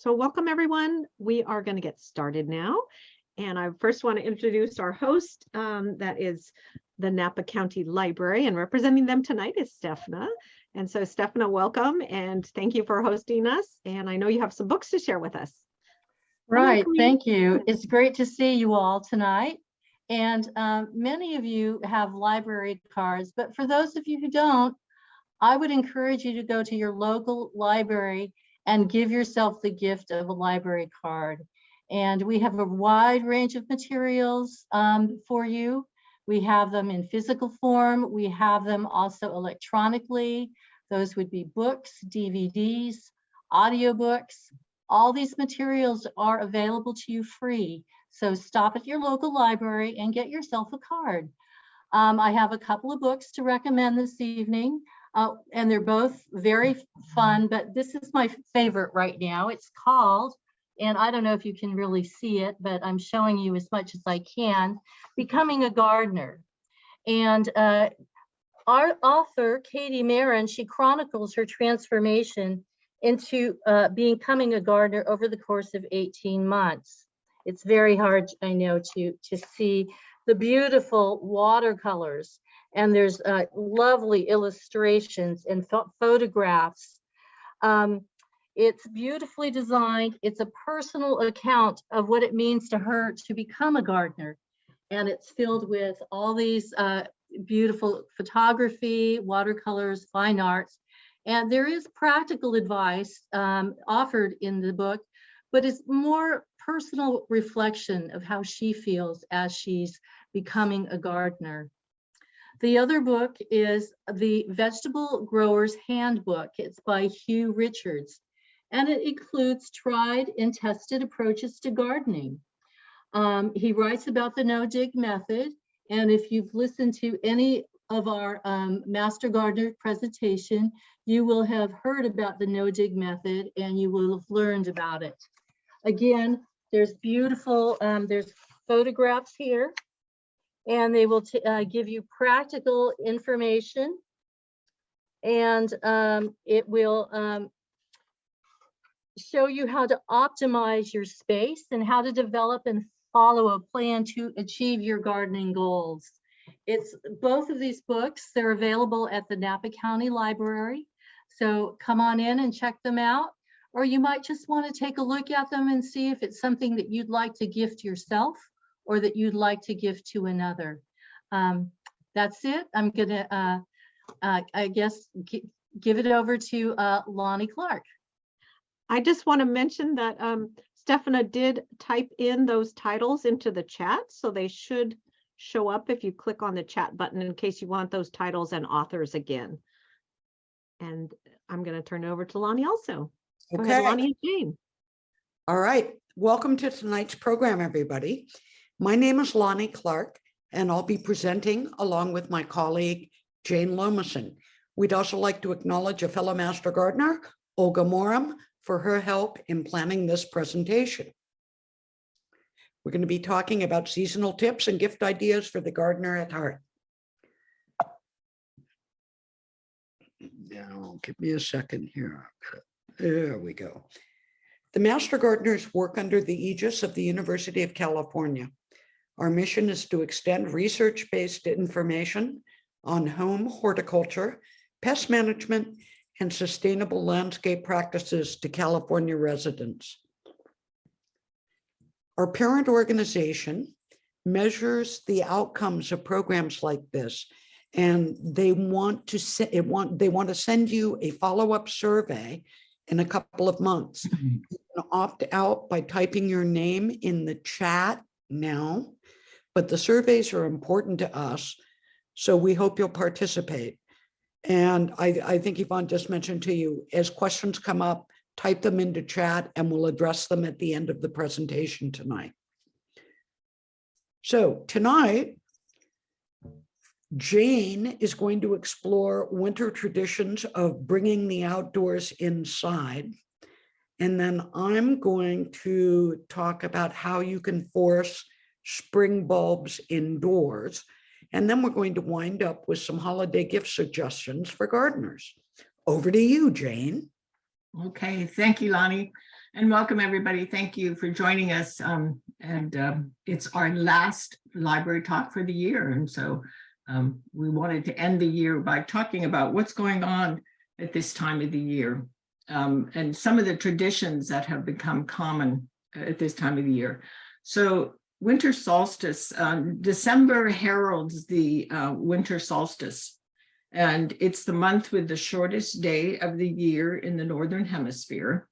So welcome everyone. We are going to get started now. And I first want to introduce our host, that is the Napa County Library, and representing them tonight is Stefna. And so Stefna, welcome and thank you for hosting us. And I know you have some books to share with us. Right, thank you. It's great to see you all tonight. And many of you have library cards, but for those of you who don't, I would encourage you to go to your local library and give yourself the gift of a library card. And we have a wide range of materials for you. We have them in physical form. We have them also electronically. Those would be books, DVDs, audiobooks. All these materials are available to you free. So stop at your local library and get yourself a card. I have a couple of books to recommend this evening. And they're both very fun, but this is my favorite right now. It's called, and I don't know if you can really see it, but I'm showing you as much as I can, Becoming a Gardener. And our author, Katie Marin, she chronicles her transformation into becoming a gardener over the course of 18 months. It's very hard, I know, to see the beautiful watercolors. And there's lovely illustrations and photographs. It's beautifully designed. It's a personal account of what it means to her to become a gardener. And it's filled with all these beautiful photography, watercolors, fine arts. And there is practical advice offered in the book, but it's more personal reflection of how she feels as she's becoming a gardener. The other book is the Vegetable Grower's Handbook. It's by Hugh Richards, and it includes tried and tested approaches to gardening. He writes about the no-dig method, and if you've listened to any of our Master Gardener presentation, you will have heard about the no-dig method and you will have learned about it. Again, there's beautiful, there's photographs here. And they will give you practical information, and it will show you how to optimize your space and how to develop and follow a plan to achieve your gardening goals. It's both of these books. They're available at the Napa County Library. So come on in and check them out, or you might just want to take a look at them and see if it's something that you'd like to gift yourself or that you'd like to give to another. That's it. I'm gonna, I guess, give it over to Lonnie Clark. I just want to mention that Stefna did type in those titles into the chat, so they should show up if you click on the chat button in case you want those titles and authors again. And I'm going to turn it over to Lonnie also. Okay. Go ahead, Lonnie and Jane. All right. Welcome to tonight's program, everybody. My name is Lonnie Clark, and I'll be presenting along with my colleague, Jane Lomason. We'd also like to acknowledge a fellow Master Gardener, Olga Moram, for her help in planning this presentation. We're going to be talking about seasonal tips and gift ideas for the gardener at heart. Now, give me a second here. There we go. The Master Gardeners work under the aegis of the University of California. Our mission is to extend research-based information on home horticulture, pest management, and sustainable landscape practices to California residents. Our parent organization measures the outcomes of programs like this, and they want to send you a follow-up survey in a couple of months. You can opt out by typing your name in the chat now, but the surveys are important to us, so we hope you'll participate. And I think Yvonne just mentioned to you, as questions come up, type them into chat and we'll address them at the end of the presentation tonight. So tonight, Jane is going to explore winter traditions of bringing the outdoors inside. And then I'm going to talk about how you can force spring bulbs indoors. And then we're going to wind up with some holiday gift suggestions for gardeners. Over to you, Jane. Okay, thank you, Lonnie. And welcome, everybody. Thank you for joining us. It's our last library talk for the year. And so we wanted to end the year by talking about what's going on at this time of the year and some of the traditions that have become common at this time of the year. So winter solstice, December heralds the winter solstice. And it's the month with the shortest day of the year in the Northern Hemisphere.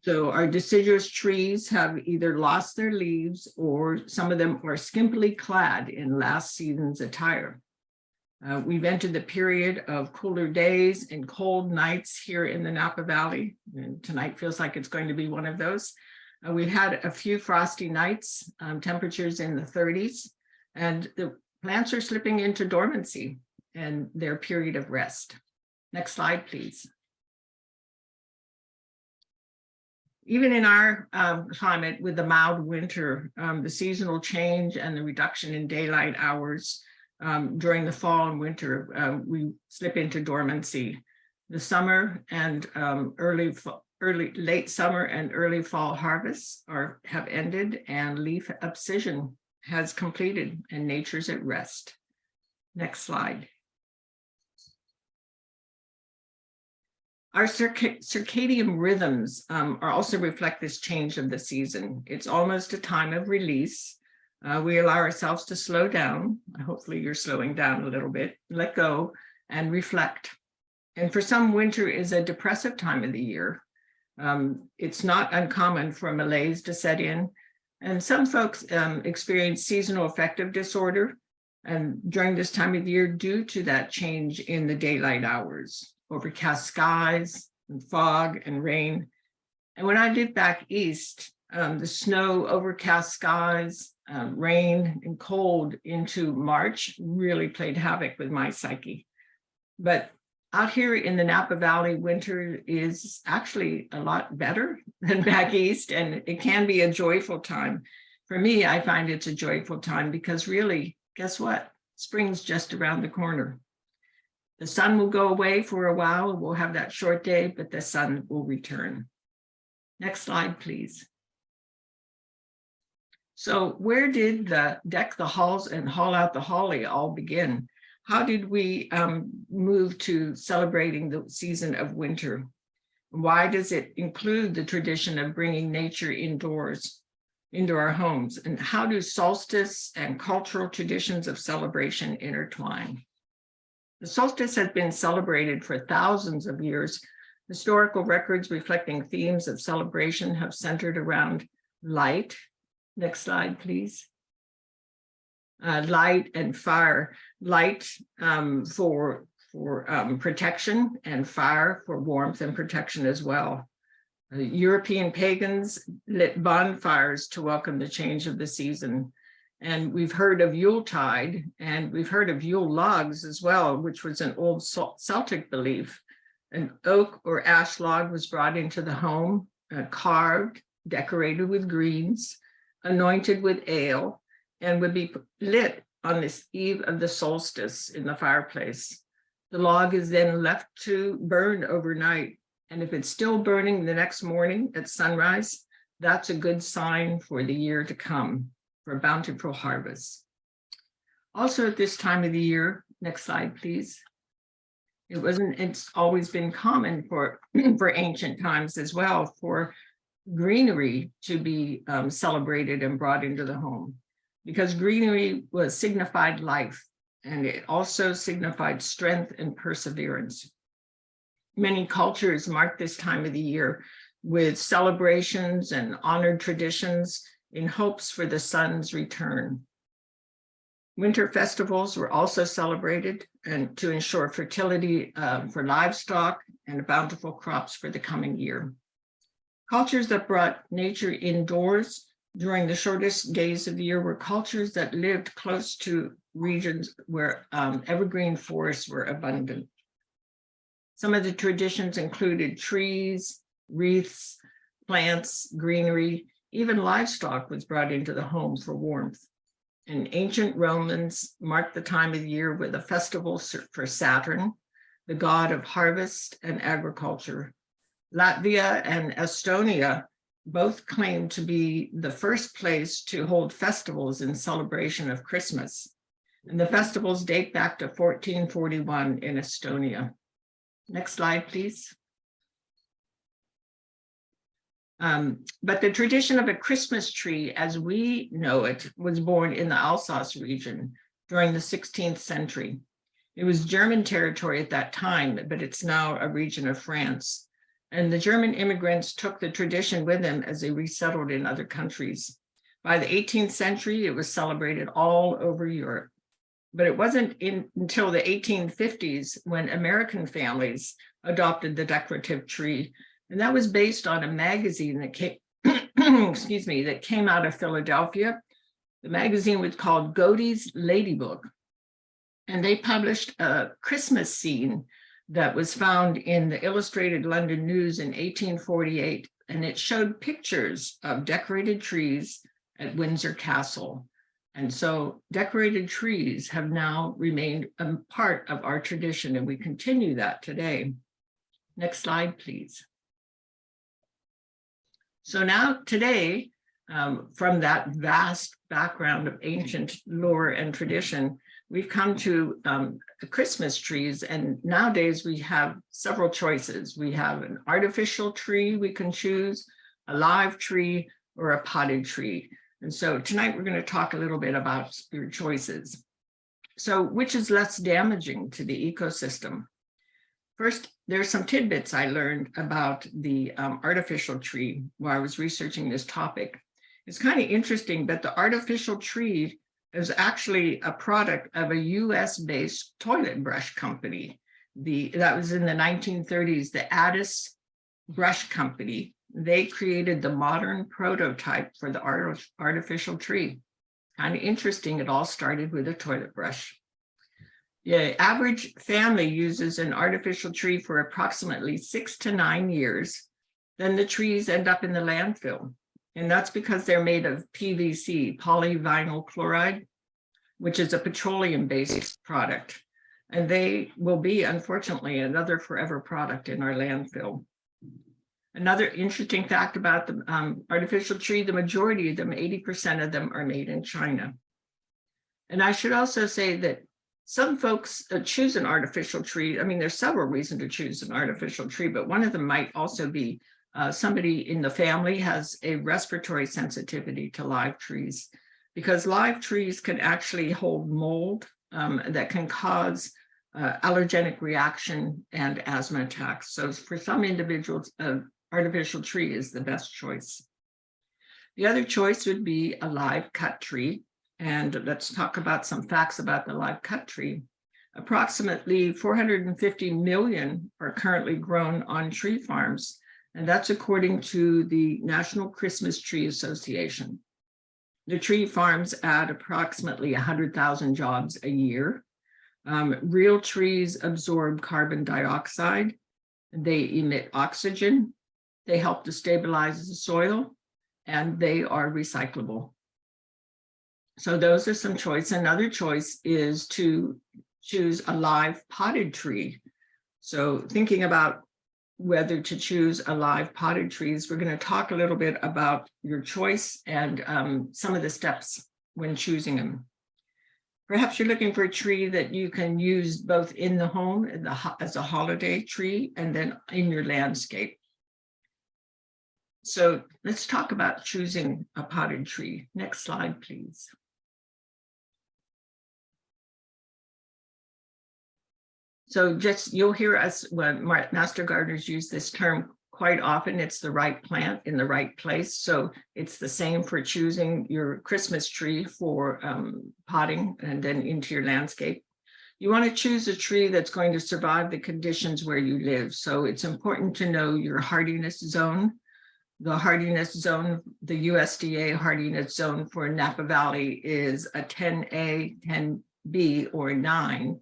So our deciduous trees have either lost their leaves or some of them are skimpily clad in last season's attire. We've entered the period of cooler days and cold nights here in the Napa Valley. And tonight feels like it's going to be one of those. We've had a few frosty nights, temperatures in the 30s, and the plants are slipping into dormancy and their period of rest. Next slide, please. Even in our climate with the mild winter, the seasonal change and the reduction in daylight hours during the fall and winter, we slip into dormancy. The summer and late summer and early fall harvests have ended, and leaf abscission has completed and nature's at rest. Next slide. Our circadian rhythms also reflect this change of the season. It's almost a time of release. We allow ourselves to slow down. Hopefully you're slowing down a little bit, let go and reflect. And for some, winter is a depressive time of the year. It's not uncommon for malaise to set in. And some folks experience seasonal affective disorder and during this time of the year due to that change in the daylight hours. Overcast skies and fog and rain. And when I lived back east, the snow, overcast skies, rain and cold into March really played havoc with my psyche. But out here in the Napa Valley, winter is actually a lot better than back east, and it can be a joyful time. For me, I find it's a joyful time because really, guess what? Spring's just around the corner. The sun will go away for a while. We'll have that short day, but the sun will return. Next slide, please. So where did the deck the halls and haul out the holly all begin? How did we move to celebrating the season of winter? Why does it include the tradition of bringing nature indoors, into our homes? And how do solstice and cultural traditions of celebration intertwine? The solstice has been celebrated for thousands of years. Historical records reflecting themes of celebration have centered around light. Next slide, please. Light and fire. Light for protection, and fire for warmth and protection as well. European pagans lit bonfires to welcome the change of the season. And we've heard of Yuletide, and we've heard of Yule logs as well, which was an old Celtic belief. An oak or ash log was brought into the home, carved, decorated with greens, anointed with ale, and would be lit on this eve of the solstice in the fireplace. The log is then left to burn overnight. And if it's still burning the next morning at sunrise, that's a good sign for the year to come, for bountiful harvest. Also at this time of the year, next slide, please. It's always been common for ancient times as well for greenery to be celebrated and brought into the home, because greenery signified life, and it also signified strength and perseverance. Many cultures mark this time of the year with celebrations and honored traditions in hopes for the sun's return. Winter festivals were also celebrated and to ensure fertility for livestock and bountiful crops for the coming year. Cultures that brought nature indoors during the shortest days of the year were cultures that lived close to regions where evergreen forests were abundant. Some of the traditions included trees, wreaths, plants, greenery, even livestock was brought into the home for warmth. And ancient Romans marked the time of the year with a festival for Saturn, the god of harvest and agriculture. Latvia and Estonia both claim to be the first place to hold festivals in celebration of Christmas. And the festivals date back to 1441 in Estonia. Next slide, please. But the tradition of a Christmas tree, as we know it, was born in the Alsace region during the 16th century. It was German territory at that time, but it's now a region of France. And the German immigrants took the tradition with them as they resettled in other countries. By the 18th century, it was celebrated all over Europe. But it wasn't until the 1850s when American families adopted the decorative tree. And that was based on a magazine that came, excuse me, that came out of Philadelphia. The magazine was called Godey's Ladybook. And they published a Christmas scene that was found in the Illustrated London News in 1848. And it showed pictures of decorated trees at Windsor Castle. And so decorated trees have now remained a part of our tradition, and we continue that today. Next slide, please. So now today, from that vast background of ancient lore and tradition, we've come to Christmas trees, and nowadays we have several choices. We have an artificial tree we can choose, a live tree, or a potted tree. And so tonight we're going to talk a little bit about your choices. So which is less damaging to the ecosystem? First, there's some tidbits I learned about the artificial tree while I was researching this topic. It's kind of interesting that the artificial tree is actually a product of a US-based toilet brush company. That was in the 1930s, the Addis Brush Company. They created the modern prototype for the artificial tree. Kind of interesting, it all started with a toilet brush. The average family uses an artificial tree for approximately 6 to 9 years. Then the trees end up in the landfill. And that's because they're made of PVC, polyvinyl chloride, which is a petroleum-based product. And they will be, unfortunately, another forever product in our landfill. Another interesting fact about the artificial tree, the majority of them, 80% of them, are made in China. And I should also say that some folks choose an artificial tree. I mean, there's several reasons to choose an artificial tree, but one of them might also be somebody in the family has a respiratory sensitivity to live trees, because live trees can actually hold mold that can cause allergenic reaction and asthma attacks. So for some individuals, artificial tree is the best choice. The other choice would be a live cut tree. And let's talk about some facts about the live cut tree. Approximately 450 million are currently grown on tree farms. And that's according to the National Christmas Tree Association. The tree farms add approximately 100,000 jobs a year. Real trees absorb carbon dioxide. They emit oxygen. They help to stabilize the soil, and they are recyclable. So those are some choices. Another choice is to choose a live potted tree. So thinking about whether to choose a live potted trees, we're going to talk a little bit about your choice and some of the steps when choosing them. Perhaps you're looking for a tree that you can use both in the home as a holiday tree and then in your landscape. So let's talk about choosing a potted tree. Next slide, please. So just, you'll hear us when Master Gardeners use this term quite often. It's the right plant in the right place. So it's the same for choosing your Christmas tree for potting and then into your landscape. You want to choose a tree that's going to survive the conditions where you live. So it's important to know your hardiness zone. The hardiness zone, the USDA hardiness zone for Napa Valley is a 10A, 10B, or 9.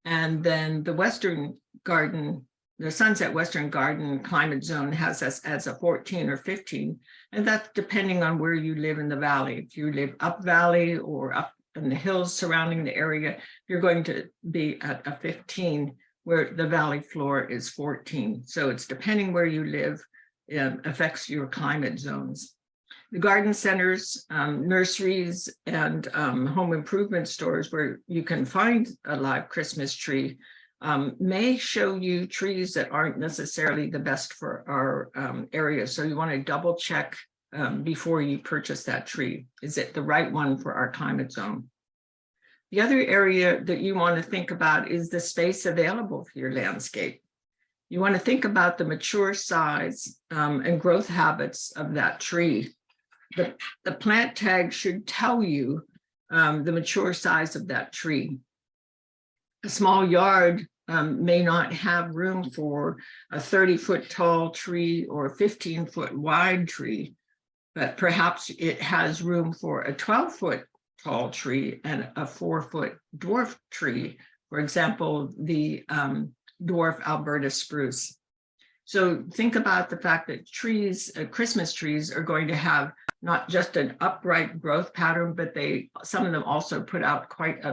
And then the Western Garden, the Sunset Western Garden climate zone has us as a 14 or 15. And that's depending on where you live in the valley. If you live up valley or up in the hills surrounding the area, you're going to be at a 15, where the valley floor is 14. So it's depending where you live. affects your climate zones. The garden centers, nurseries, and home improvement stores where you can find a live Christmas tree may show you trees that aren't necessarily the best for our area. So you want to double check before you purchase that tree. Is it the right one for our climate zone? The other area that you want to think about is the space available for your landscape. You want to think about the mature size and growth habits of that tree. The plant tag should tell you the mature size of that tree. A small yard may not have room for a 30-foot tall tree or a 15-foot wide tree, but perhaps it has room for a 12-foot tall tree and a 4-foot dwarf tree. For example, the dwarf Alberta spruce. So think about the fact that trees, Christmas trees, are going to have not just an upright growth pattern, but some of them also put out quite a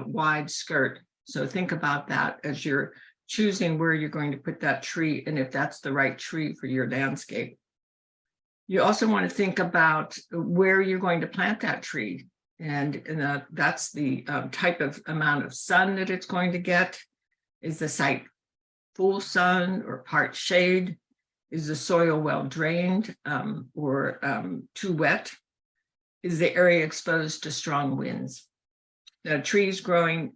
wide skirt. So think about that as you're choosing where you're going to put that tree and if that's the right tree for your landscape. You also want to think about where you're going to plant that tree. And that's the type of amount of sun that it's going to get. Is the site full sun or part shade? Is the soil well drained or too wet? Is the area exposed to strong winds? The trees growing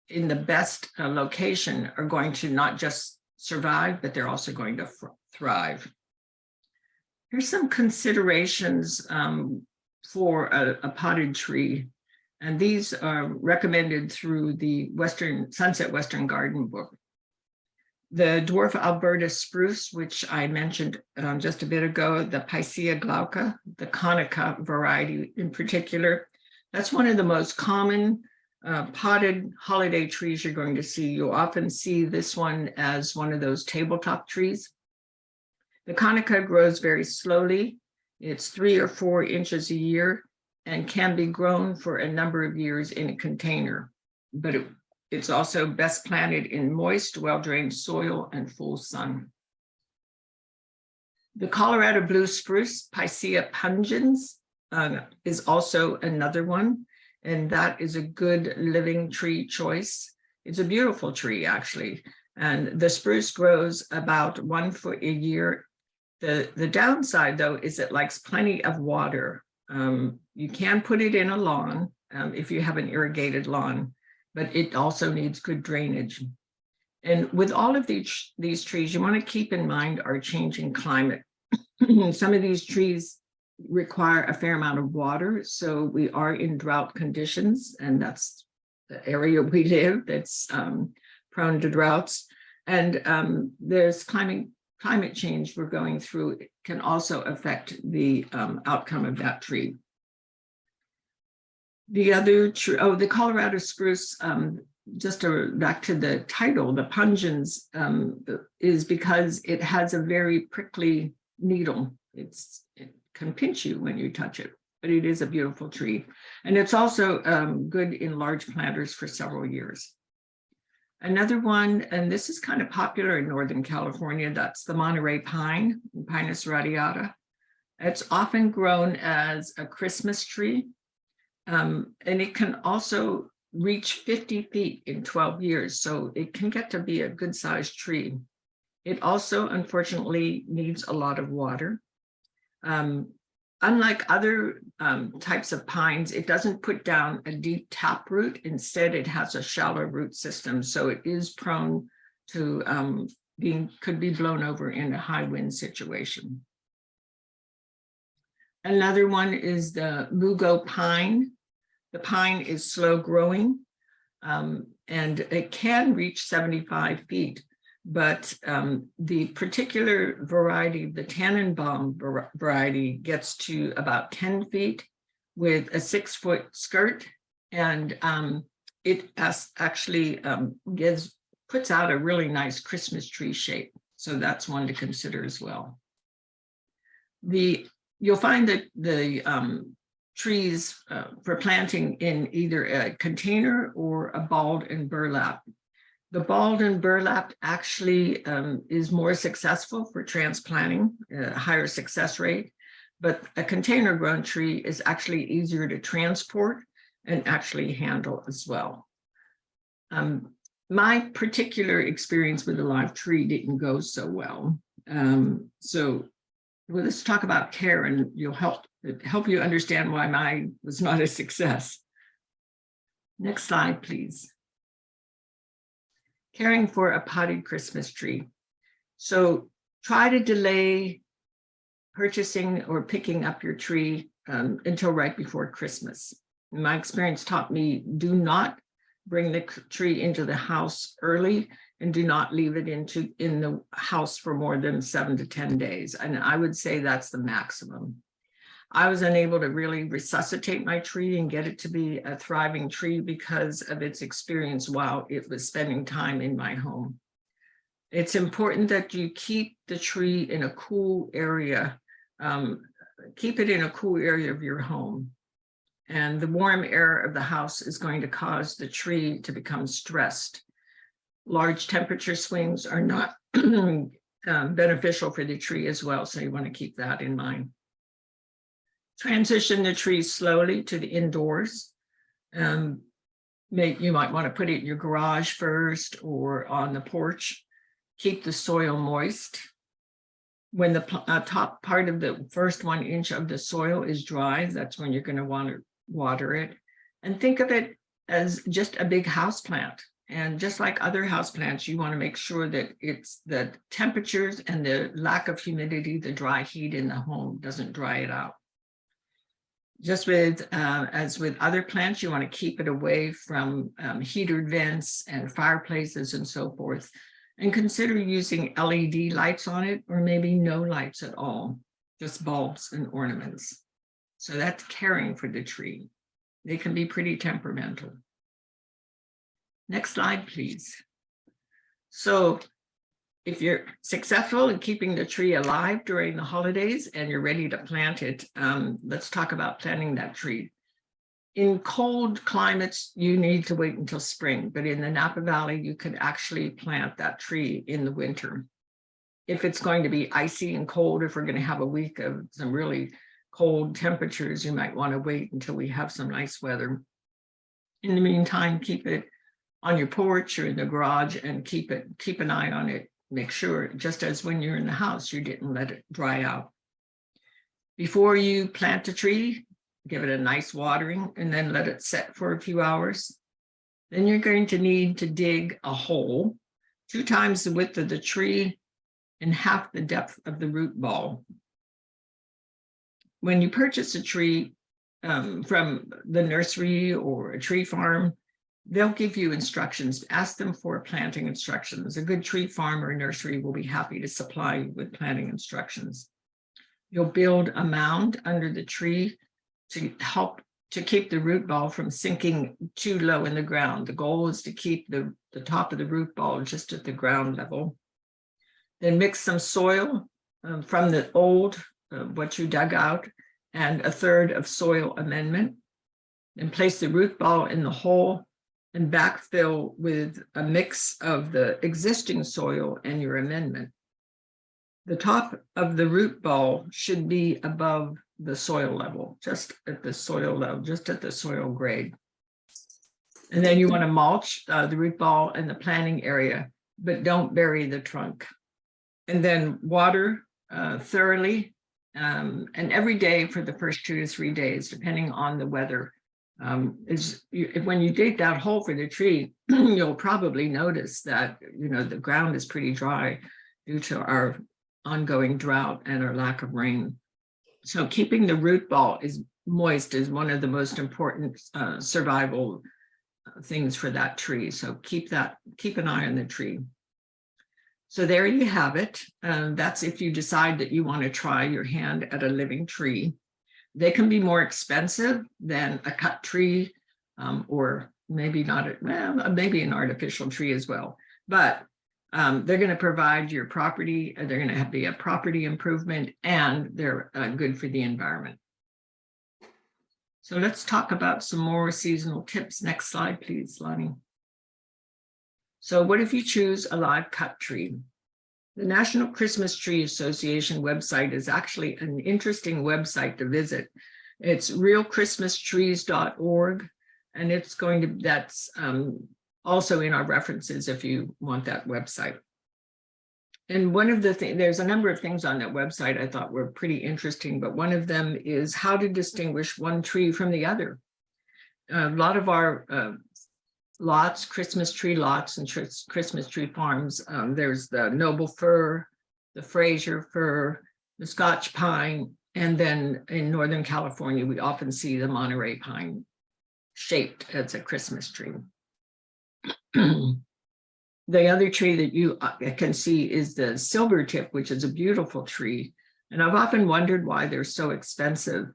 in the best location are going to not just survive, but they're also going to thrive. Here's some considerations for a potted tree. And these are recommended through the Sunset Western Garden book. The dwarf Alberta spruce, which I mentioned just a bit ago, the Picea glauca, the Conica variety in particular, that's one of the most common potted holiday trees you're going to see. You'll often see this one as one of those tabletop trees. The Conica grows very slowly. It's 3 or 4 inches a year and can be grown for a number of years in a container, but it's also best planted in moist, well-drained soil and full sun. The Colorado blue spruce, Picea pungens, is also another one, and that is a good living tree choice. It's a beautiful tree, actually, and the spruce grows about 1 foot a year. The downside, though, is it likes plenty of water. You can put it in a lawn if you have an irrigated lawn, but it also needs good drainage. And with all of these trees, you want to keep in mind our changing climate. Some of these trees require a fair amount of water, so we are in drought conditions, and that's the area we live that's prone to droughts. And there's climate change we're going through. It can also affect the outcome of that tree. The other tree, the Colorado spruce, back to the title, the pungens, is because it has a very prickly needle. It can pinch you when you touch it, but it is a beautiful tree. And it's also good in large planters for several years. Another one, and this is kind of popular in Northern California, that's the Monterey pine, Pinus radiata. It's often grown as a Christmas tree, and it can also reach 50 feet in 12 years, so it can get to be a good-sized tree. It also, unfortunately, needs a lot of water. Unlike other types of pines, it doesn't put down a deep taproot. Instead, it has a shallow root system, so it is prone to could be blown over in a high wind situation. Another one is the mugo pine. The pine is slow growing, and it can reach 75 feet. But the particular variety, the Tannenbaum variety, gets to about 10 feet with a 6-foot skirt, and it actually puts out a really nice Christmas tree shape. So that's one to consider as well. You'll find that the trees for planting in either a container or a balled and burlap. The balled and burlapped actually is more successful for transplanting, higher success rate, but a container grown tree is actually easier to transport and actually handle as well. My particular experience with a live tree didn't go so well. So let's talk about care, and you'll help you understand why mine was not a success. Next slide, please. Caring for a potted Christmas tree. So try to delay purchasing or picking up your tree until right before Christmas. My experience taught me, do not bring the tree into the house early, and do not leave it in the house for more than 7 to 10 days. And I would say that's the maximum. I was unable to really resuscitate my tree and get it to be a thriving tree because of its experience while it was spending time in my home. It's important that you keep the tree in a cool area. Keep it in a cool area of your home. And the warm air of the house is going to cause the tree to become stressed. Large temperature swings are not beneficial for the tree as well, so you want to keep that in mind. Transition the tree slowly to the indoors. You might want to put it in your garage first or on the porch. Keep the soil moist. When the top part of the first 1 inch of the soil is dry, that's when you're going to want to water it. And think of it as just a big house plant. And just like other house plants, you want to make sure that it's the temperatures and the lack of humidity, the dry heat in the home doesn't dry it out. Just as with other plants, you want to keep it away from heated vents and fireplaces and so forth. And consider using LED lights on it, or maybe no lights at all, just bulbs and ornaments. So that's caring for the tree. They can be pretty temperamental. Next slide, please. So if you're successful in keeping the tree alive during the holidays and you're ready to plant it, let's talk about planting that tree. In cold climates, you need to wait until spring, but in the Napa Valley, you can actually plant that tree in the winter. If it's going to be icy and cold, if we're going to have a week of some really cold temperatures, you might want to wait until we have some nice weather. In the meantime, keep it on your porch or in the garage and keep an eye on it. Make sure, just as when you're in the house, you didn't let it dry out. Before you plant a tree, give it a nice watering and then let it set for a few hours. Then you're going to need to dig a hole 2 times the width of the tree and half the depth of the root ball. When you purchase a tree from the nursery or a tree farm, they'll give you instructions. Ask them for planting instructions. A good tree farm or nursery will be happy to supply you with planting instructions. You'll build a mound under the tree to help to keep the root ball from sinking too low in the ground. The goal is to keep the top of the root ball just at the ground level. Then mix some soil from the old, what you dug out, and 1/3 of soil amendment. Then place the root ball in the hole and backfill with a mix of the existing soil and your amendment. The top of the root ball should be above the soil level, just at the soil grade. And then you want to mulch the root ball and the planting area, but don't bury the trunk. And then water thoroughly and every day for the first 2 to 3 days, depending on the weather. When you dig that hole for the tree, you'll probably notice that the ground is pretty dry due to our ongoing drought and our lack of rain. So keeping the root ball moist is one of the most important survival things for that tree. So keep an eye on the tree. So there you have it. That's if you decide that you want to try your hand at a living tree. They can be more expensive than a cut tree, or maybe maybe an artificial tree as well. But they're going to provide your property. They're going to be a property improvement, and they're good for the environment. So let's talk about some more seasonal tips. Next slide, please, Lonnie. So what if you choose a live cut tree? The National Christmas Tree Association website is actually an interesting website to visit. It's realchristmastrees.org, and it's going to, that's also in our references if you want that website. And one of the things, there's a number of things on that website I thought were pretty interesting, but one of them is how to distinguish one tree from the other. A lot of our lots, Christmas tree lots and Christmas tree farms, there's the noble fir, the Fraser fir, the Scotch pine, and then in Northern California, we often see the Monterey pine shaped as a Christmas tree. The other tree that you can see is the silvertip, which is a beautiful tree. And I've often wondered why they're so expensive.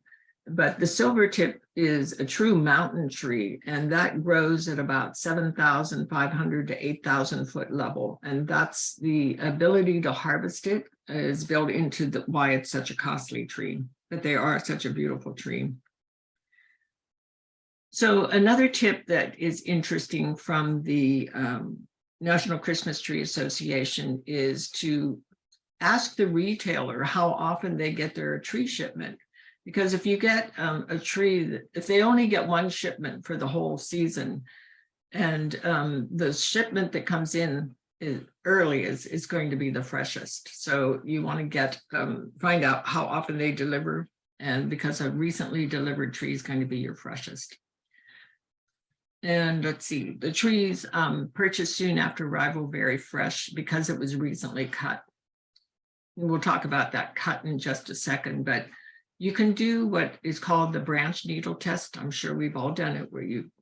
But the silvertip is a true mountain tree, and that grows at about 7,500 to 8,000 foot level. And that's the ability to harvest it is built into why it's such a costly tree, but they are such a beautiful tree. So another tip that is interesting from the National Christmas Tree Association is to ask the retailer how often they get their tree shipment. Because if you get a tree, if they only get one shipment for the whole season, and the shipment that comes in early is going to be the freshest. So you want to get find out how often they deliver, and because a recently delivered tree is going to be your freshest. And let's see, the trees purchased soon after arrival very fresh because it was recently cut. And we'll talk about that cut in just a second, but you can do what is called the branch needle test. I'm sure we've all done it, where you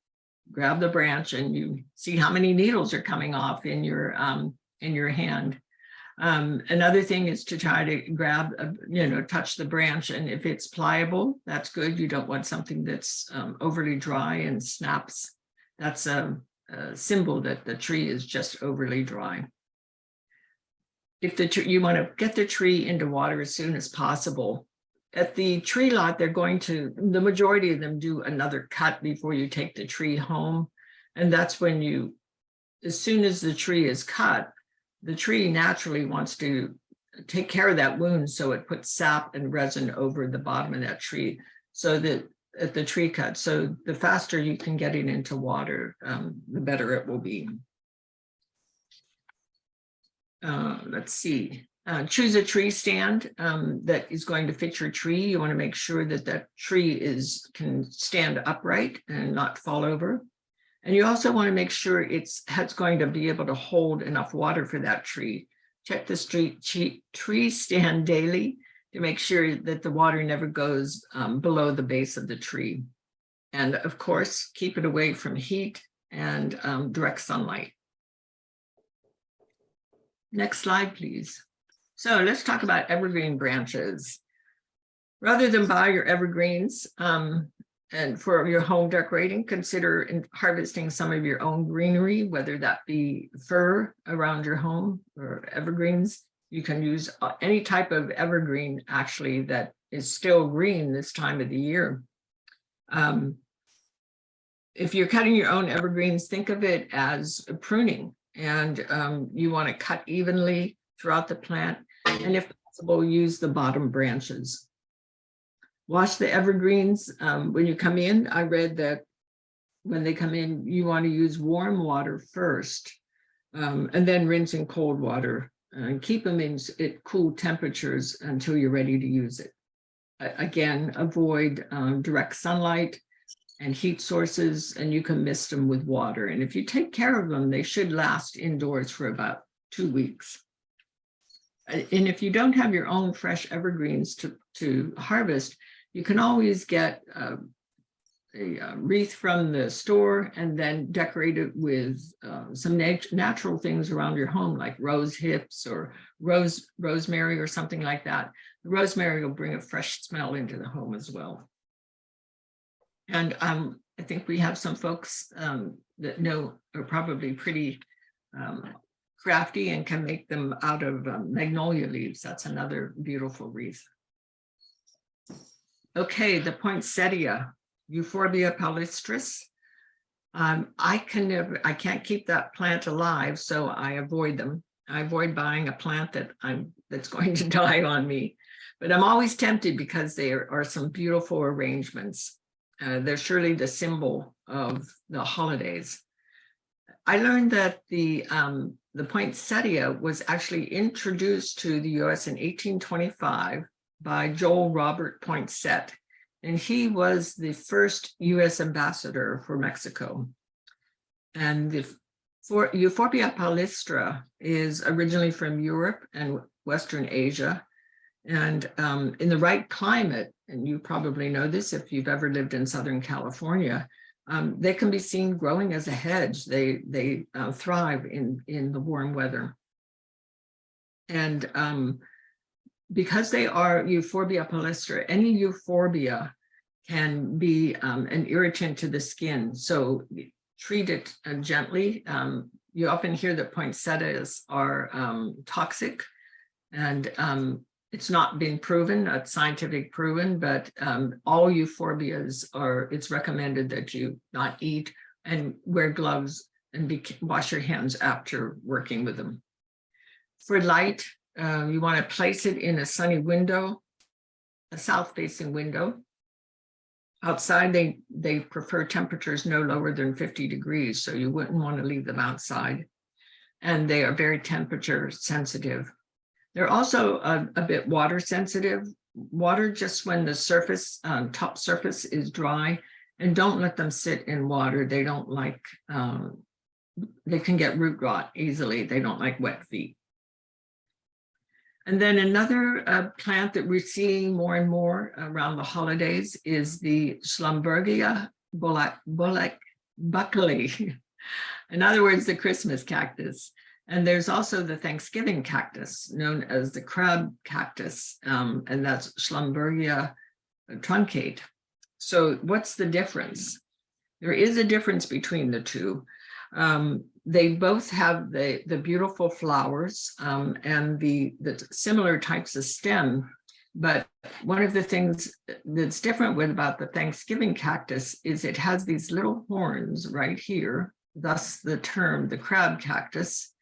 grab the branch and you see how many needles are coming off in your hand. Another thing is to try to grab, touch the branch, and if it's pliable, that's good. You don't want something that's overly dry and snaps. That's a symbol that the tree is just overly dry. If you want to get the tree into water as soon as possible. At the tree lot, they're going to, the majority of them do another cut before you take the tree home. And that's when you, as soon as the tree is cut, the tree naturally wants to take care of that wound. So it puts sap and resin over the bottom of that tree so that at the tree cut. So the faster you can get it into water, the better it will be. Let's see. Choose a tree stand that is going to fit your tree. You want to make sure that that tree can stand upright and not fall over. And you also want to make sure it's going to be able to hold enough water for that tree. Check the tree stand daily to make sure that the water never goes below the base of the tree. And of course, keep it away from heat and direct sunlight. Next slide, please. So let's talk about evergreen branches. Rather than buy your evergreens and for your home decorating, consider harvesting some of your own greenery, whether that be fir around your home or evergreens. You can use any type of evergreen actually that is still green this time of the year. If you're cutting your own evergreens, think of it as pruning, and you want to cut evenly throughout the plant. And if possible, use the bottom branches. Wash the evergreens when you come in. I read that when they come in, you want to use warm water first, and then rinse in cold water, and keep them at cool temperatures until you're ready to use it. Again, avoid direct sunlight and heat sources, and you can mist them with water. And if you take care of them, they should last indoors for about 2 weeks. And if you don't have your own fresh evergreens to harvest, you can always get a wreath from the store and then decorate it with some natural things around your home, like rose hips or rosemary or something like that. The rosemary will bring a fresh smell into the home as well. And I think we have some folks that are probably pretty crafty and can make them out of magnolia leaves. That's another beautiful wreath. Okay, the poinsettia, Euphorbia palustris. I can't keep that plant alive, so I avoid them. I avoid buying a plant that's going to die on me, but I'm always tempted because there are some beautiful arrangements. They're surely the symbol of the holidays. I learned that the poinsettia was actually introduced to the US in 1825 by Joel Robert Poinsett, and he was the first US ambassador for Mexico. And the Euphorbia palestra is originally from Europe and Western Asia. And in the right climate, and you probably know this if you've ever lived in Southern California, they can be seen growing as a hedge. They thrive in the warm weather. And because they are Euphorbia palestra, any euphorbia can be an irritant to the skin. So treat it gently. You often hear that poinsettias are toxic, and it's not been proven, not scientific proven, but all euphorbias it's recommended that you not eat and wear gloves and wash your hands after working with them. For light, you want to place it in a sunny window, a south-facing window. Outside, they prefer temperatures no lower than 50 degrees, so you wouldn't want to leave them outside. And they are very temperature sensitive. They're also a bit water sensitive. Water just when the surface, top surface is dry, and don't let them sit in water. They don't like, they can get root rot easily. They don't like wet feet. And then another plant that we're seeing more and more around the holidays is the Schlumbergia buckley. In other words, the Christmas cactus. And there's also the Thanksgiving cactus known as the crab cactus, and that's Schlumbergia truncate. So what's the difference? There is a difference between the two. They both have the beautiful flowers and the similar types of stem, but one of the things that's different about the Thanksgiving cactus is it has these little horns right here, thus the term the crab cactus,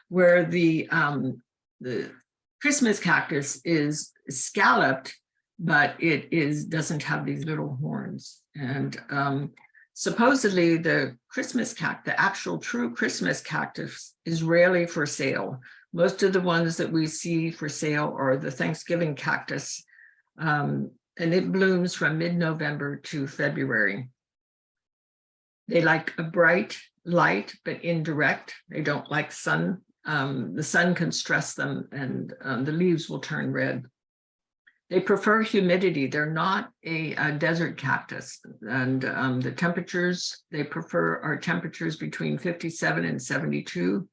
where the Christmas cactus is scalloped, but it doesn't have these little horns. And supposedly the Christmas cactus, the actual true Christmas cactus, is rarely for sale. Most of the ones that we see for sale are the Thanksgiving cactus, and it blooms from mid-November to February. They like a bright light, but indirect. They don't like sun. The sun can stress them, and the leaves will turn red. They prefer humidity. They're not a desert cactus, and the temperatures they prefer are temperatures between 57 and 72.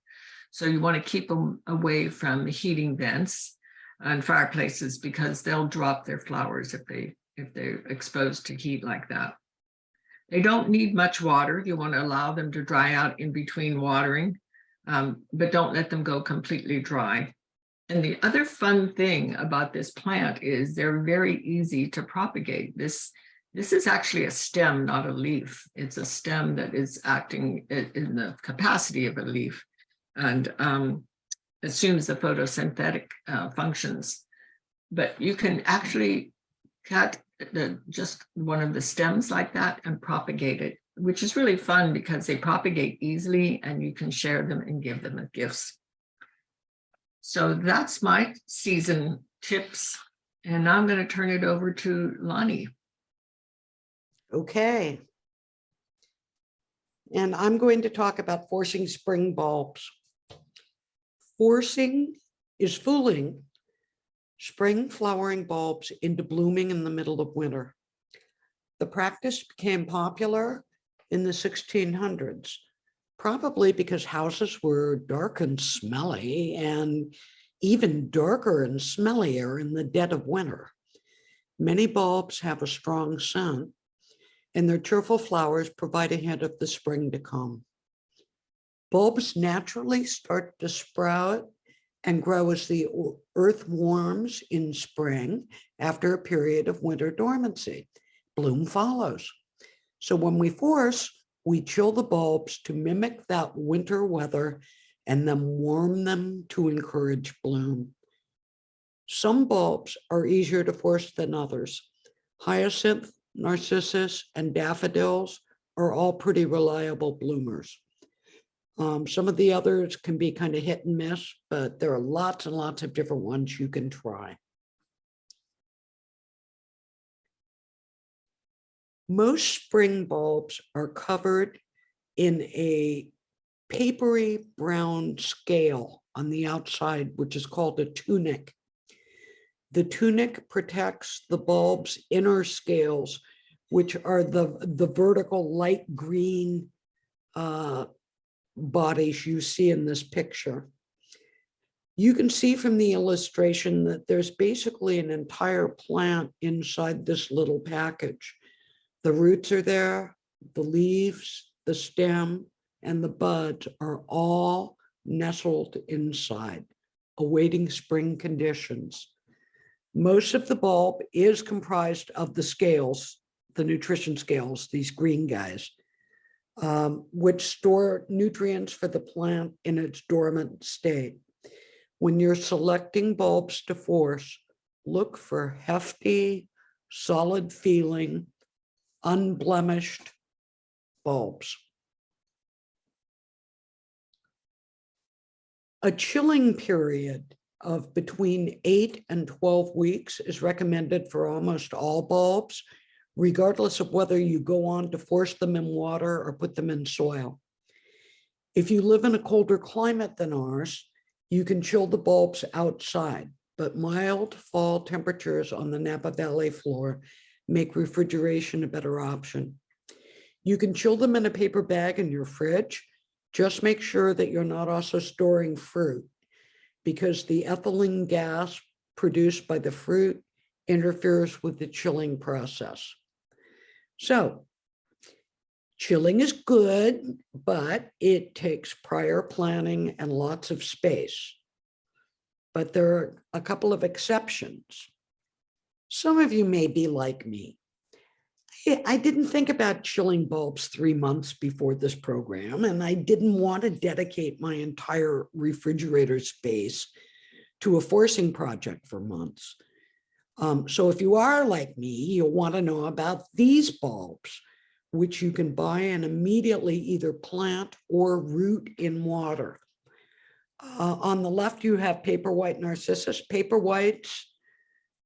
So you want to keep them away from heating vents and fireplaces because they'll drop their flowers if they're exposed to heat like that. They don't need much water. You want to allow them to dry out in between watering, but don't let them go completely dry. And the other fun thing about this plant is they're very easy to propagate. This is actually a stem, not a leaf. It's a stem that is acting in the capacity of a leaf and assumes the photosynthetic functions. But you can actually cut just one of the stems like that and propagate it, which is really fun because they propagate easily and you can share them and give them as gifts. So that's my season tips. And now I'm going to turn it over to Lonnie. Okay. And I'm going to talk about forcing spring bulbs. Forcing is fooling spring flowering bulbs into blooming in the middle of winter. The practice became popular in the 1600s, probably because houses were dark and smelly, and even darker and smellier in the dead of winter. Many bulbs have a strong scent, and their cheerful flowers provide a hint of the spring to come. Bulbs naturally start to sprout and grow as the earth warms in spring after a period of winter dormancy. Bloom follows. So when we force, We chill the bulbs to mimic that winter weather and then warm them to encourage bloom. Some bulbs are easier to force than others. Hyacinth, narcissus, and daffodils are all pretty reliable bloomers. Some of the others can be kind of hit and miss, but there are lots and lots of different ones you can try. Most spring bulbs are covered in a papery brown scale on the outside, which is called a tunic. The tunic protects the bulb's inner scales, which are the vertical light green bodies you see in this picture. You can see from the illustration that there's basically an entire plant inside this little package. The roots are there, the leaves, the stem, and the buds are all nestled inside, awaiting spring conditions. Most of the bulb is comprised of the scales, the nutrition scales, these green guys, which store nutrients for the plant in its dormant state. When you're selecting bulbs to force, look for hefty, solid feeling, unblemished bulbs. A chilling period of between 8 and 12 weeks is recommended for almost all bulbs, regardless of whether you go on to force them in water or put them in soil. If you live in a colder climate than ours, you can chill the bulbs outside, but mild fall temperatures on the Napa Valley floor make refrigeration a better option. You can chill them in a paper bag in your fridge. Just make sure that you're not also storing fruit, because the ethylene gas produced by the fruit interferes with the chilling process. So, chilling is good, but it takes prior planning and lots of space. But there are a couple of exceptions. Some of you may be like me. I didn't think about chilling bulbs 3 months before this program, and I didn't want to dedicate my entire refrigerator space to a forcing project for months. So if you are like me, you'll want to know about these bulbs, which you can buy and immediately either plant or root in water. On the left, you have paper white narcissus, paper whites,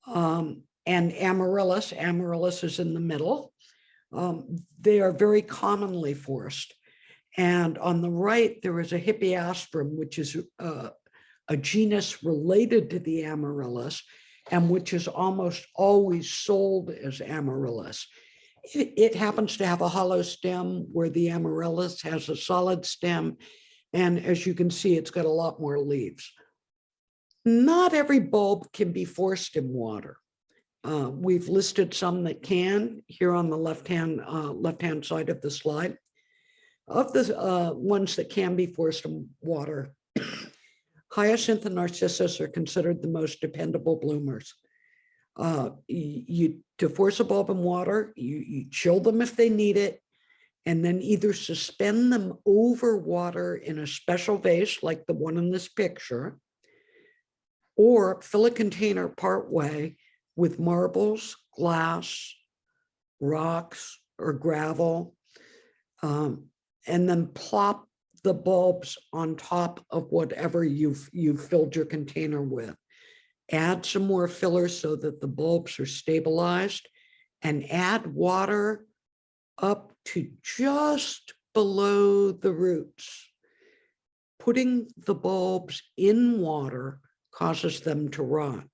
and amaryllis. Amaryllis is in the middle. They are very commonly forced. And on the right, there is a hippeastrum, which is a genus related to the amaryllis, and which is almost always sold as amaryllis. It happens to have a hollow stem where the amaryllis has a solid stem. And as you can see, it's got a lot more leaves. Not every bulb can be forced in water. We've listed some that can here on the left-hand side of the slide. Of the ones that can be forced in water, hyacinth and narcissus are considered the most dependable bloomers. To force a bulb in water, you chill them if they need it, and then either suspend them over water in a special vase like the one in this picture, or fill a container partway with marbles, glass, rocks, or gravel, and then plop the bulbs on top of whatever you've filled your container with. Add some more fillers so that the bulbs are stabilized, and add water up to just below the roots. Putting the bulbs in water causes them to rot.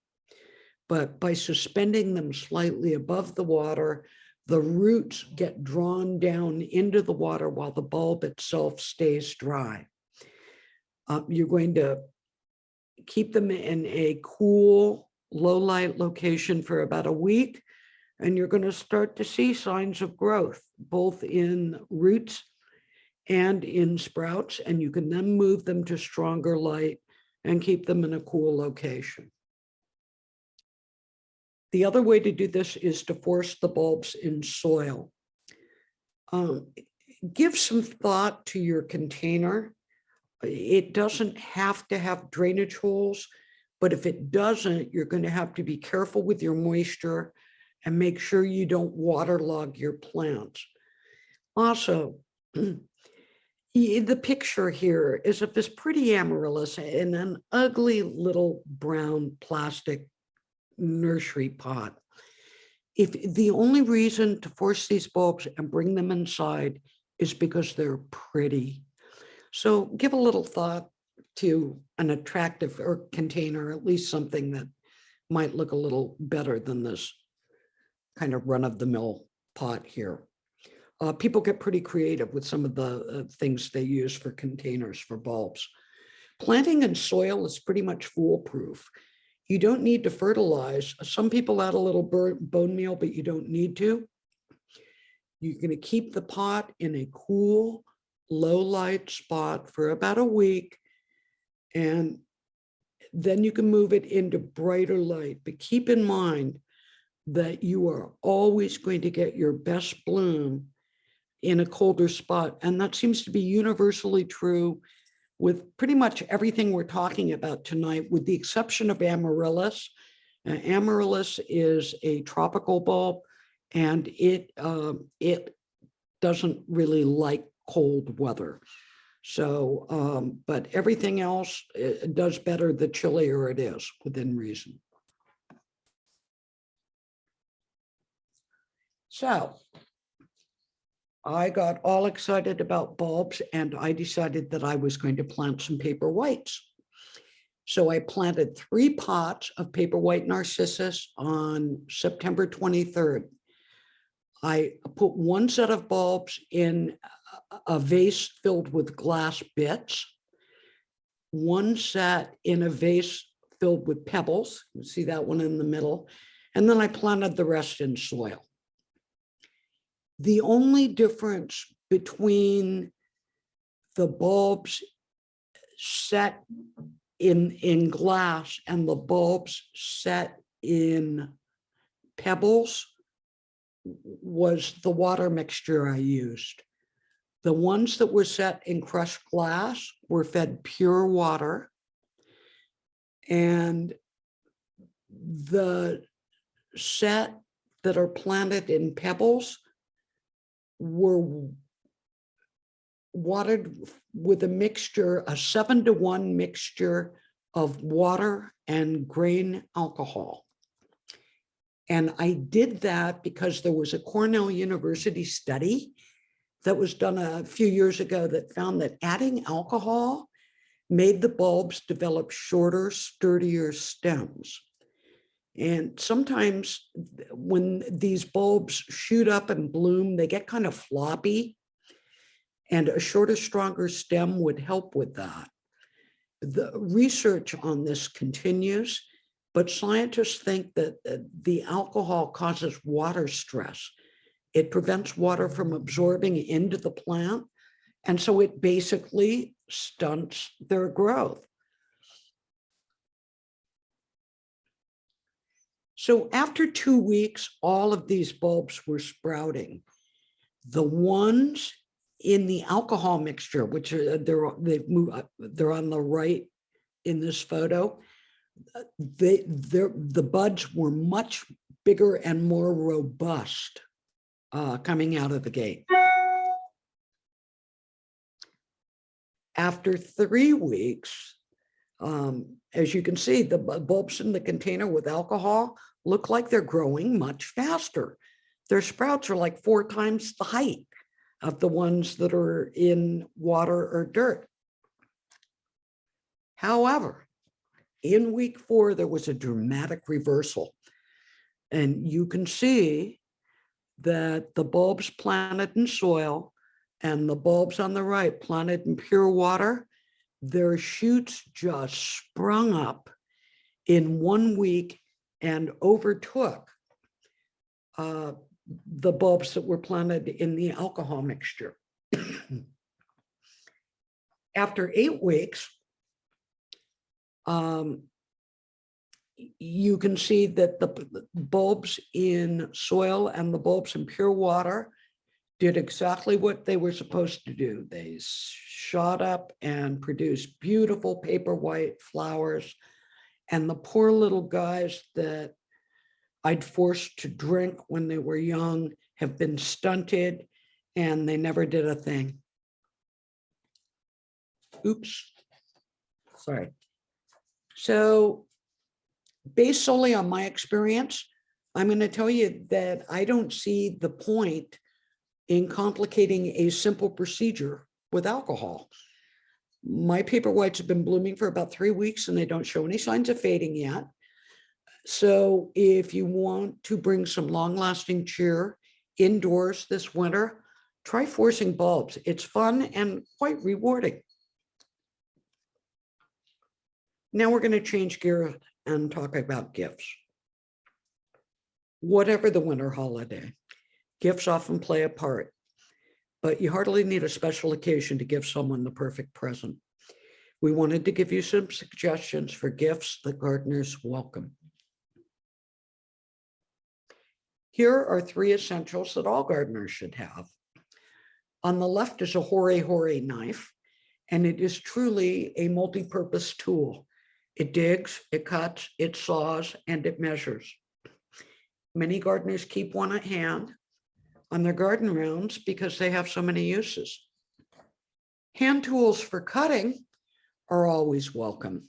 But by suspending them slightly above the water, the roots get drawn down into the water while the bulb itself stays dry. You're going to keep them in a cool, low light location for about a week, and you're going to start to see signs of growth, both in roots and in sprouts, and you can then move them to stronger light and keep them in a cool location. The other way to do this is to force the bulbs in soil. give some thought to your container. It doesn't have to have drainage holes, but if it doesn't, you're going to have to be careful with your moisture and make sure you don't waterlog your plants. Also, the picture here is of this pretty amaryllis in an ugly little brown plastic nursery pot. If the only reason to force these bulbs and bring them inside is because they're pretty. So give a little thought to an attractive or container, at least something that might look a little better than this kind of run-of-the-mill pot here. People get pretty creative with some of the things they use for containers for bulbs. Planting in soil is pretty much foolproof. You don't need to fertilize. Some people add a little bone meal, but you don't need to. You're going to keep the pot in a cool, low light spot for about a week, and then you can move it into brighter light. But keep in mind that you are always going to get your best bloom in a colder spot. And that seems to be universally true with pretty much everything we're talking about tonight, with the exception of amaryllis. Amaryllis is a tropical bulb, and it doesn't really like cold weather. So, but everything else does better the chillier it is within reason. So I got all excited about bulbs, and I decided that I was going to plant some paper whites. So I planted 3 pots of paper white narcissus on September 23rd. I put 1 set of bulbs in a vase filled with glass bits, 1 set in a vase filled with pebbles. You see that one in the middle. And then I planted the rest in soil. The only difference between the bulbs set in glass and the bulbs set in pebbles was the water mixture I used. The ones that were set in crushed glass were fed pure water, and the set that are planted in pebbles were watered with a mixture, a 7-to-1 mixture of water and grain alcohol. And I did that because there was a Cornell University study that was done a few years ago that found that adding alcohol made the bulbs develop shorter, sturdier stems. And sometimes when these bulbs shoot up and bloom, they get kind of floppy, and a shorter, stronger stem would help with that. The research on this continues, but scientists think that the alcohol causes water stress. It prevents water from absorbing into the plant, and so it basically stunts their growth. So after 2 weeks, all of these bulbs were sprouting. The ones in the alcohol mixture, which are, they're on the right in this photo, the buds were much bigger and more robust coming out of the gate. After 3 weeks, as you can see, the bulbs in the container with alcohol look like they're growing much faster. Their sprouts are like 4 times the height of the ones that are in water or dirt. However, in week 4, there was a dramatic reversal. And you can see that the bulbs planted in soil and the bulbs on the right planted in pure water, their shoots just sprung up in 1 week and overtook the bulbs that were planted in the alcohol mixture. After 8 weeks, you can see that the bulbs in soil and the bulbs in pure water did exactly what they were supposed to do. They shot up and produced beautiful paper white flowers. And the poor little guys that I'd forced to drink when they were young have been stunted, and they never did a thing. Oops, sorry. So based solely on my experience, I'm going to tell you that I don't see the point in complicating a simple procedure with alcohol. My paper whites have been blooming for about 3 weeks and they don't show any signs of fading yet. So if you want to bring some long-lasting cheer indoors this winter, try forcing bulbs. It's fun and quite rewarding. Now we're going to change gears and talk about gifts. Whatever the winter holiday, gifts often play a part, but you hardly need a special occasion to give someone the perfect present. We wanted to give you some suggestions for gifts that gardeners welcome. Here are 3 essentials that all gardeners should have. On the left is a hori-hori knife, and it is truly a multi-purpose tool. It digs, it cuts, it saws, and it measures. Many gardeners keep one at hand on their garden rounds because they have so many uses. Hand tools for cutting are always welcome.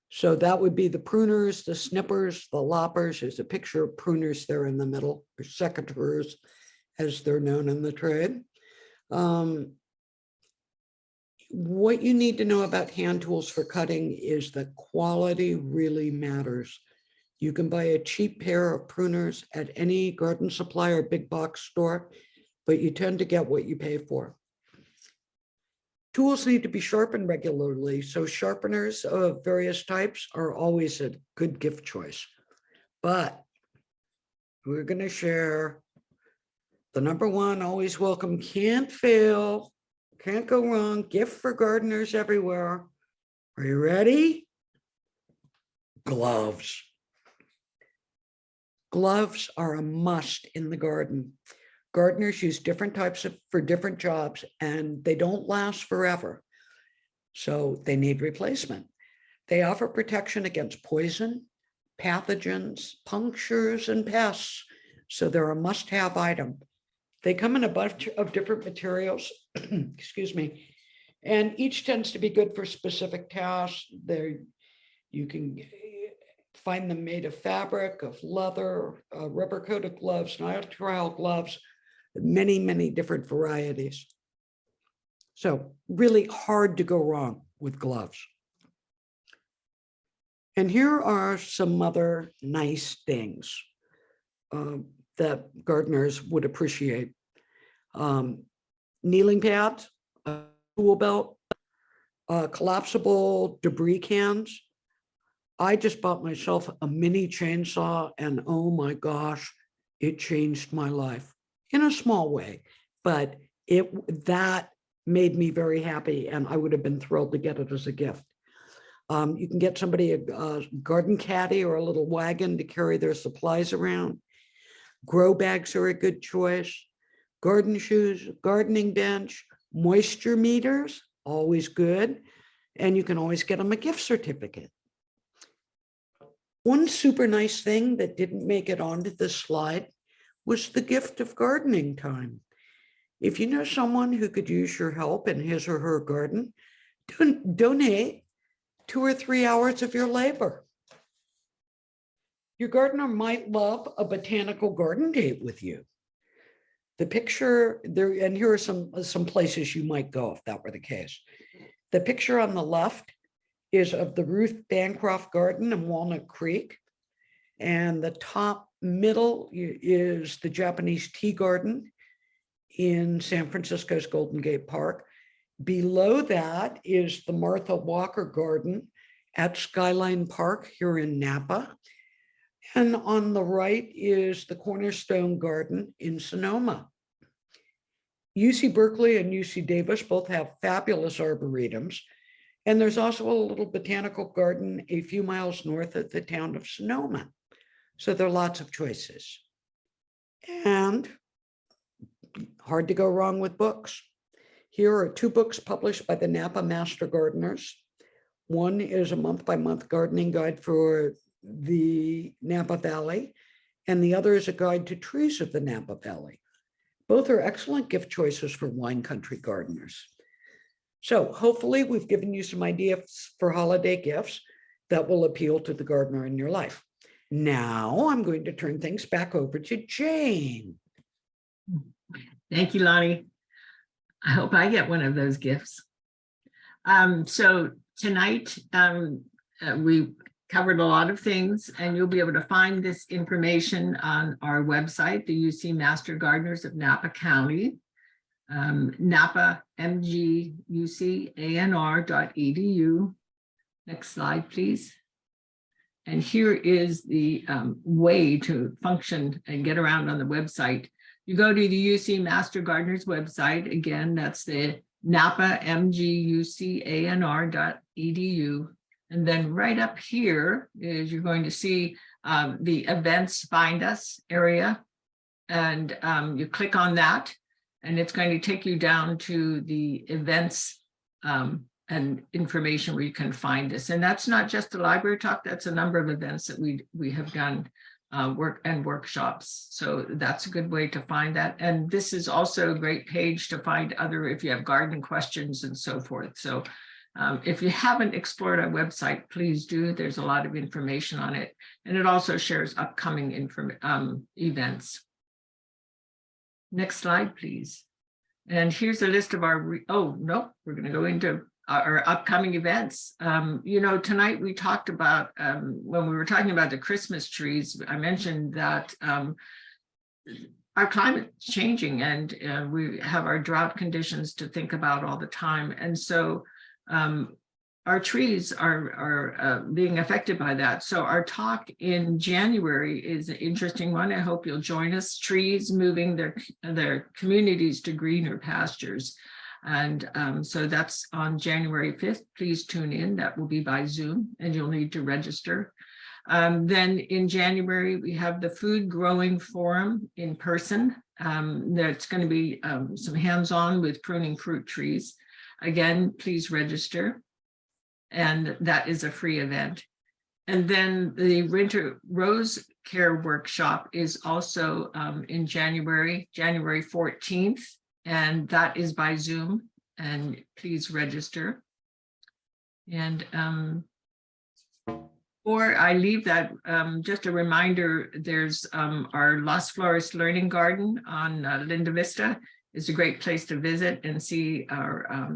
So that would be the pruners, the snippers, the loppers. There's a picture of pruners there in the middle, or secateurs, as they're known in the trade. What you need to know about hand tools for cutting is that quality really matters. You can buy a cheap pair of pruners at any garden supply or big box store, but you tend to get what you pay for. Tools need to be sharpened regularly, so sharpeners of various types are always a good gift choice. But we're going to share the #1 always welcome, can't fail, can't go wrong, gift for gardeners everywhere. Are you ready? Gloves. Gloves are a must in the garden. Gardeners use different types for different jobs, and they don't last forever. So they need replacement. They offer protection against poison, pathogens, punctures, and pests. So they're a must-have item. They come in a bunch of different materials, excuse me, and each tends to be good for specific tasks. You can find them made of fabric, of leather, rubber-coated gloves, nitrile gloves, many, many different varieties. So really hard to go wrong with gloves. And here are some other nice things that gardeners would appreciate. Kneeling pads, a tool belt, collapsible debris cans. I just bought myself a mini chainsaw, and oh my gosh, it changed my life in a small way, but that made me very happy, and I would have been thrilled to get it as a gift. You can get somebody a garden caddy or a little wagon to carry their supplies around. Grow bags are a good choice. Garden shoes, gardening bench, moisture meters, always good. And you can always get them a gift certificate. One super nice thing that didn't make it onto this slide was the gift of gardening time. If you know someone who could use your help in his or her garden, donate 2 or 3 hours of your labor. Your gardener might love a botanical garden date with you. The picture there, and here are some places you might go if that were the case. The picture on the left is of the Ruth Bancroft Garden in Walnut Creek. And the top middle is the Japanese Tea Garden in San Francisco's Golden Gate Park. Below that is the Martha Walker Garden at Skyline Park here in Napa. And on the right is the Cornerstone Garden in Sonoma. UC Berkeley and UC Davis both have fabulous arboretums. And there's also a little botanical garden a few miles north of the town of Sonoma. So there are lots of choices. And hard to go wrong with books. Here are 2 books published by the Napa Master Gardeners. One is a month-by-month gardening guide for the Napa Valley, and the other is a guide to trees of the Napa Valley. Both are excellent gift choices for wine country gardeners. So hopefully we've given you some ideas for holiday gifts that will appeal to the gardener in your life. Now I'm going to turn things back over to Jane. Thank you, Lonnie. I hope I get one of those gifts. So tonight, we covered a lot of things, and you'll be able to find this information on our website, the UC Master Gardeners of Napa County, Napa mgucanr.edu. Next slide, please. And here is the way to function and get around on the website. You go to the UC Master Gardeners website. Again, that's the Napa mgucanr.edu. And then right up here is you're going to see the events find us area. And you click on that, and it's going to take you down to the events and information where you can find this. And that's not just a library talk, that's a number of events that we have done, work and workshops. So that's a good way to find that. And this is also a great page to find other, if you have garden questions and so forth. So if you haven't explored our website, please do. There's a lot of information on it. And it also shares upcoming events. Next slide, plewe And here's a list of our, we're going to go into our upcoming events. Tonight we talked about, when we were talking about the Christmas trees, I mentioned that our climate's changing, and we have our drought conditions to think about all the time. And so our trees are being affected by that. So our talk in January is an interesting one. I hope you'll join us. Trees moving their communities to greener pastures. And so that's on January 5th. Please tune in. That will be by Zoom, and you'll need to register. Then in January, we have the Food Growing Forum in person. There's going to be some hands-on with pruning fruit trees. Again, please register. And that is a free event. And then the Winter Rose Care Workshop is also in January 14th, and that is by Zoom, and please register. And before I leave that, just a reminder, there's our Las Flores Learning Garden on Linda Vista. Is a great place to visit and see our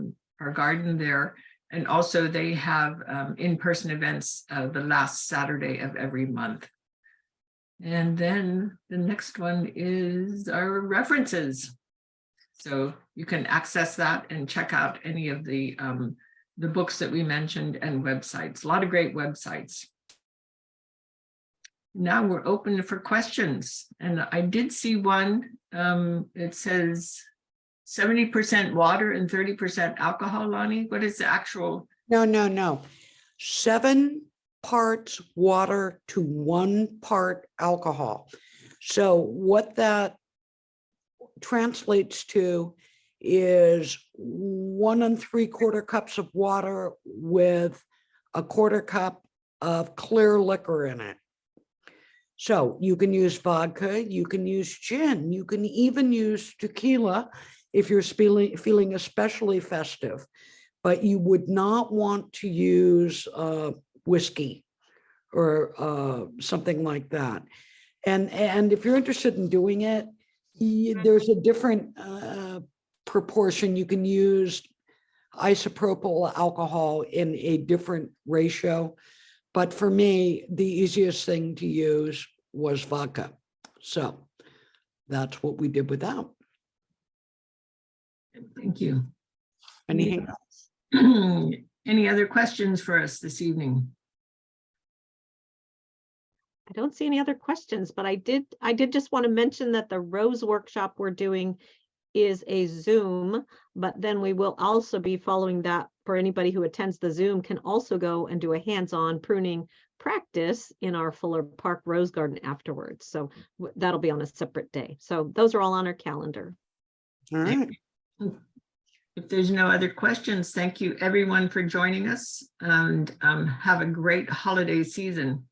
garden there. And also they have in-person events the last Saturday of every month. And then the next one is our references. So you can access that and check out any of the books that we mentioned and websites. A lot of great websites. Now we're open for questions. And I did see one, it says 70% water and 30% alcohol, Lonnie. What is the actual? No. 7 parts water to 1 part alcohol. So what that translates to is 1 3/4 cups of water with a 1/4 cup of clear liquor in it. So you can use vodka, you can use gin, you can even use tequila if you're feeling especially festive, but you would not want to use whiskey or something like that. And if you're interested in doing it, there's a different proportion. You can use isopropyl alcohol in a different ratio. But for me, the easiest thing to use was vodka. So that's what we did with that. Thank you. Anything else? Any other questions for us this evening? I don't see any other questions, but I did just want to mention that the Rose Workshop we're doing is a Zoom, but then we will also be following that for anybody who attends the Zoom can also go and do a hands-on pruning practice in our Fuller Park Rose Garden afterwards. So that'll be on a separate day. So those are all on our calendar. All right. If there's no other questions, thank you everyone for joining us, and have a great holiday season.